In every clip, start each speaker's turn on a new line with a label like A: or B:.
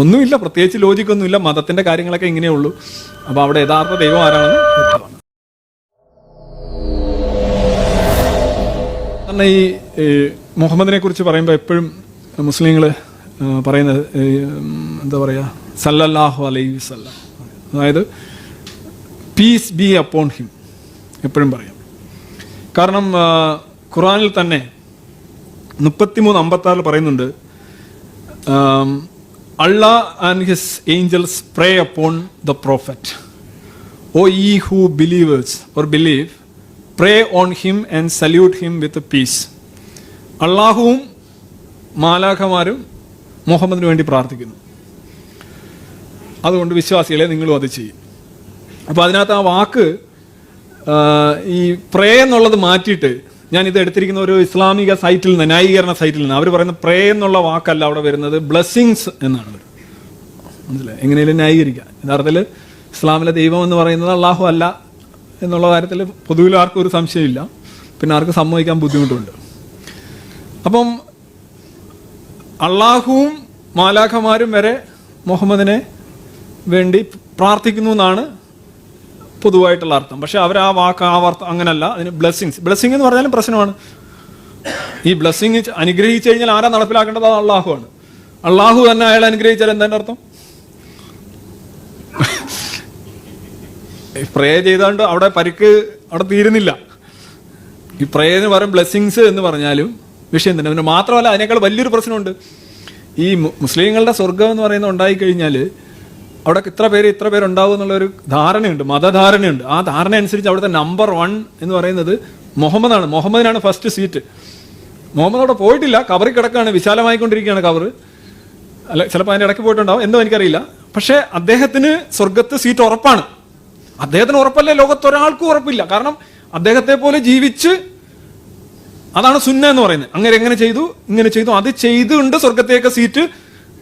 A: ഒന്നുമില്ല, പ്രത്യേകിച്ച് ലോജിക്കൊന്നുമില്ല, മതത്തിന്റെ കാര്യങ്ങളൊക്കെ ഇങ്ങനെയേ ഉള്ളൂ. അപ്പോൾ അവിടെ യഥാർത്ഥ ദൈവം ആരാണെന്ന് വ്യക്തമാണ്. കാരണം ഈ മുഹമ്മദിനെ കുറിച്ച് പറയുമ്പോൾ എപ്പോഴും മുസ്ലിങ്ങൾ പറയുന്നത് എന്താ പറയുക, സല്ലല്ലാഹു അലൈഹി വസല്ലം, അതായത് പീസ് ബി അപ്പോൺ ഹിം എപ്പോഴും പറയും. കാരണം ഖുർആനിൽ തന്നെ 33:56 പറയുന്നുണ്ട്, Allah and his angels pray upon the prophet. O ye who believers or believe, pray on him and salute him with peace. അള്ളാഹുവും മാലാഖമാരും മുഹമ്മദിന് വേണ്ടി പ്രാർത്ഥിക്കുന്നു. അതുകൊണ്ട് വിശ്വാസികളെ നിങ്ങളും അത് ചെയ്യും. അപ്പോൾ അതിനകത്ത് ആ വാക്ക് ഈ പ്രേ എന്നുള്ളത് മാറ്റിയിട്ട് ഞാൻ ഇത് എടുത്തിരിക്കുന്ന ഒരു ഇസ്ലാമിക സൈറ്റിൽ നിന്ന്, ന്യായീകരണ സൈറ്റിൽ നിന്ന്. അവർ പറയുന്ന പ്രേ എന്നുള്ള വാക്കല്ല അവിടെ വരുന്നത്, ബ്ലെസ്സിങ്സ് എന്നാണ്. മനസ്സിലായി? എങ്ങനെയും ന്യായീകരിക്കുക. യഥാർത്ഥത്തിൽ ഇസ്ലാമിലെ ദൈവം എന്ന് പറയുന്നത് അള്ളാഹു അല്ല എന്നുള്ള കാര്യത്തിൽ പൊതുവിൽ ആർക്കും ഒരു സംശയമില്ല. പിന്നെ ആർക്കും സമ്മതിക്കാൻ ബുദ്ധിമുട്ടുണ്ട്. അപ്പം അള്ളാഹുവും മാലാഖമാരും വരെ മുഹമ്മദിനെ വേണ്ടി പ്രാർത്ഥിക്കുന്നു എന്നാണ് പൊതുവായിട്ടുള്ള അർത്ഥം. പക്ഷെ അവർ ആ വാക്ക് അങ്ങനല്ല. അതിന് ബ്ലെസ്സിങ് എന്ന് പറഞ്ഞാലും പ്രശ്നമാണ്. ഈ ബ്ലെസ്സിങ് അനുഗ്രഹിച്ചു കഴിഞ്ഞാൽ ആരാ നടപ്പിലാക്കേണ്ടത്? അത് അള്ളാഹുവാണ്. അള്ളാഹു തന്നെ അയാളെ അനുഗ്രഹിച്ചാൽ എന്താ അർത്ഥം? പ്രേ ചെയ്താണ്ട് അവിടെ പരിക്ക് അവിടെ തീരുന്നില്ല. ഈ പ്രേ എന്ന് പറയും ബ്ലെസ്സിങ്സ് എന്ന് പറഞ്ഞാലും വിഷയം തന്നെ. പിന്നെ മാത്രമല്ല, അതിനേക്കാൾ വലിയൊരു പ്രശ്നമുണ്ട്. ഈ മുസ്ലിങ്ങളുടെ സ്വർഗം എന്ന് പറയുന്നത് ഉണ്ടായിക്കഴിഞ്ഞാൽ അവിടെ ഇത്ര പേരുണ്ടാവും എന്നുള്ളൊരു ധാരണയുണ്ട്, മതധാരണയുണ്ട്. ആ ധാരണ അനുസരിച്ച് അവിടുത്തെ നമ്പർ 1 എന്ന് പറയുന്നത് മുഹമ്മദാണ്. മുഹമ്മദിനാണ് ഫസ്റ്റ് സീറ്റ്. മുഹമ്മദ് അവിടെ പോയിട്ടില്ല, കബറിൽ കിടക്കുകയാണ്, വിശാലമായിക്കൊണ്ടിരിക്കുകയാണ് കബറ്. അല്ല, ചിലപ്പോൾ അതിൻ്റെ ഇടയ്ക്ക് പോയിട്ടുണ്ടാവും, എന്തോ എനിക്കറിയില്ല. പക്ഷേ അദ്ദേഹത്തിന് സ്വർഗത്ത് സീറ്റ് ഉറപ്പാണ്. അദ്ദേഹത്തിന് ഉറപ്പല്ലേ, ലോകത്തൊരാൾക്കും ഉറപ്പില്ല. കാരണം അദ്ദേഹത്തെ പോലെ ജീവിച്ച്, അതാണ് സുന്ന എന്ന് പറയുന്നത്. അങ്ങനെ എങ്ങനെ ചെയ്തു, ഇങ്ങനെ ചെയ്തു, അത് ചെയ്തുകൊണ്ട് സ്വർഗത്തേക്ക് സീറ്റ്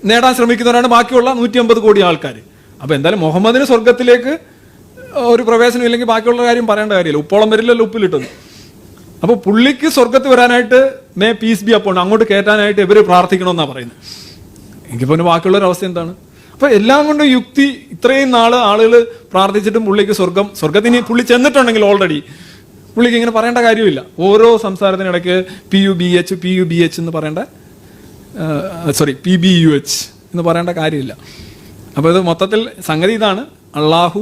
A: നേടാൻ ശ്രമിക്കുന്നവരാണ് ബാക്കിയുള്ള 150 കോടി ആൾക്കാർ. അപ്പൊ എന്തായാലും മുഹമ്മദിന് സ്വർഗത്തിലേക്ക് ഒരു പ്രവേശനം ഇല്ലെങ്കിൽ ബാക്കിയുള്ള കാര്യം പറയേണ്ട കാര്യമില്ല. ഉപ്പോളം വരില്ലല്ലോ ഉപ്പിലിട്ടത്. അപ്പൊ പുള്ളിക്ക് സ്വർഗത്ത് വരാനായിട്ട് മേ പീസ് ബി അപ്പോൺ അങ്ങോട്ട് കയറ്റാനായിട്ട് ഇവര് പ്രാർത്ഥിക്കണമെന്നാണ് പറയുന്നത്. എങ്കിൽ പിന്നെ ബാക്കിയുള്ളൊരു അവസ്ഥ എന്താണ്? അപ്പൊ എല്ലാം കൊണ്ടും യുക്തി, ഇത്രയും നാള് ആളുകൾ പ്രാർത്ഥിച്ചിട്ടും പുള്ളിക്ക് സ്വർഗത്തിന് പുള്ളി ചെന്നിട്ടുണ്ടെങ്കിൽ ഓൾറെഡി പുള്ളിക്ക് ഇങ്ങനെ പറയേണ്ട കാര്യമില്ല. ഓരോ സംസാരത്തിനിടയ്ക്ക് PUBH എന്ന് പറയേണ്ട, PBUH എന്ന് പറയേണ്ട കാര്യമില്ല. അപ്പോൾ ഇത് മൊത്തത്തിൽ സംഗതി ഇതാണ്. അള്ളാഹു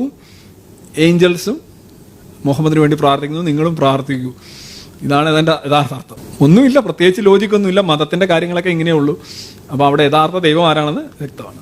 A: ഏഞ്ചൽസും മുഹമ്മദിന് വേണ്ടി പ്രാർത്ഥിക്കുന്നു, നിങ്ങളും പ്രാർത്ഥിക്കൂ. ഇതാണ് ഇതിൻ്റെ യഥാർത്ഥം. ഒന്നുമില്ല, പ്രത്യേകിച്ച് ലോജിക്കൊന്നുമില്ല, മതത്തിന്റെ കാര്യങ്ങളൊക്കെ ഇങ്ങനെയേ ഉള്ളൂ. അപ്പോൾ അവിടെ യഥാർത്ഥ ദൈവം ആരാണെന്ന് വ്യക്തമാണ്.